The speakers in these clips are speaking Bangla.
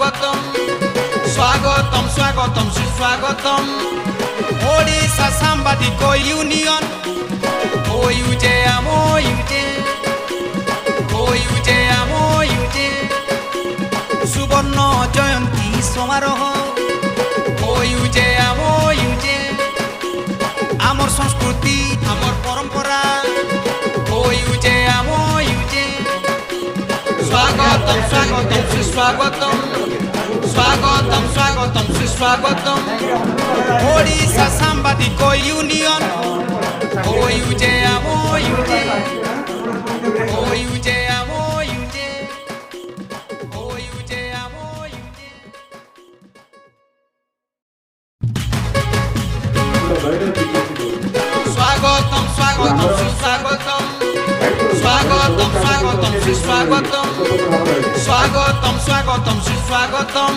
সুস্বাগতম স্বাগতম স্বাগতম সুস্বাগতম ওড়িশা সাংবাদিক ইউনিয়ন ওইউজে আমো ইউজে আমো ইউজে সুবর্ণ জয়ন্তী সমারোহ ওইউজে আমো ইউজে আমর সংস্কৃতি আমর পরম্পরা ওইউজে আমো ইউজে স্বাগতম স্বাগতম সুস্বাগতম স্বাগতম স্বাগতম সুস্বাগতম ওড়িশা সাংবাদিক ইউনিয়ন ওইউজে আমো ইউজে ওইউজে আমো ইউজে ওইউজে আমো ইউজে স্বাগতম স্বাগতম সুস্বাগতম স্বাগতম স্বাগতম সুস্বাগতম স্বাগতম স্বাগতম সুস্বাগতম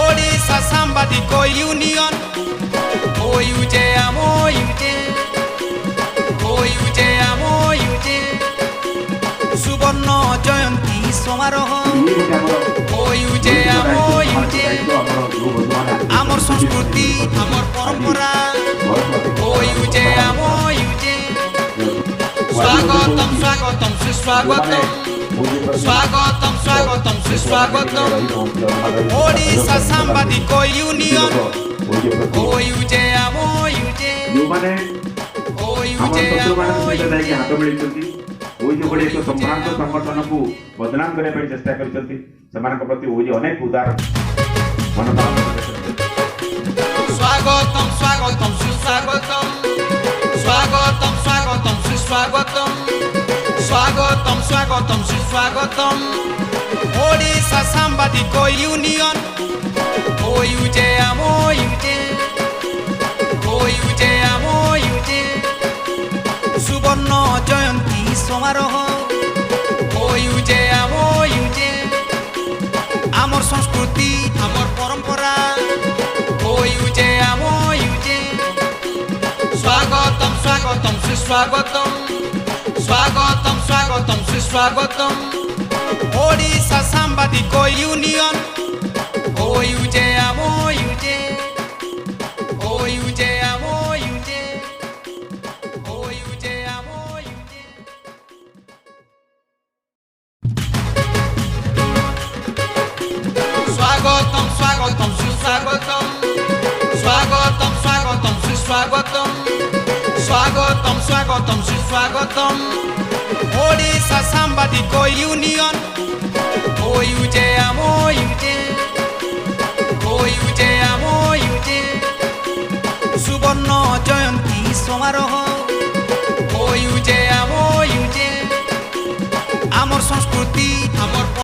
ওড়িশা সাংবাদিক ইউনিয়ন ওইউজে আমো ইউজে ওইউজে আমো ইউজে সুবর্ণ জয়ন্তী সমারোহ ওইউজে আমো ইউজে আমর সংস্কৃতি আমর পরম্পরা ওইউজে আমো ইউজে স্বাগতম স্বাগতম সুস্বাগতম স্বাগতম স্বাগতম সুস্বাগতম ওড়িশা সাংবাদিক ইউনিয়ন ওইউজে আমো ইউজে ওইউজে আমো ইউজে ହାତ ମିଳିଛନ୍ତି ଓଇଜେ ଗୋଟେ ଏକ ସମ୍ଭ୍ରାନ୍ତ ସଂଗଠନକୁ ବଦନାମ କରିବା ପାଇଁ ଚେଷ୍ଟା କରିଛନ୍ତି ସେମାନଙ୍କ ପ୍ରତି ଓଇଜେ ଅନେକ ଉଦାର ମନୋଭାବ স্বাগতম স্বাগতম সুস্বাগতম স্বাগতম স্বাগতম সুস্বাগতম স্বাগতম স্বাগতম সুস্বাগতম ওড়িশা সাংবাদিক ইউনিয়ন ওইউজে আমো ইউজে ওইউজে আমো ইউজে সুবর্ণ জয়ন্তী সমারোহ ওইউজে আমো ইউজে আমর সংস্কৃতি আমর পরম্পরা ওইউজে আমো ইউজে স্বাগতম স্বাগতম সুস্বাগতম স্বাগতম স্বাগতম সুস্বাগতম ওড়িশা সাংবাদিক ইউনিয়ন ওইউজে আমো ইউজে ওইউজে আমো ইউজে ওইউজে আমো ইউজে স্বাগতম স্বাগতম সুস্বাগতম স্বাগতম স্বাগতম সুস্বাগতম স্বাগতম স্বাগতম সুস্বাগতম ওড়িশা সাংবাদিক ইউনিয়ন ওইউজে আমো ইউজে ওইউজে আমো ইউজে সুবর্ণ জয়ন্তী সমারোহ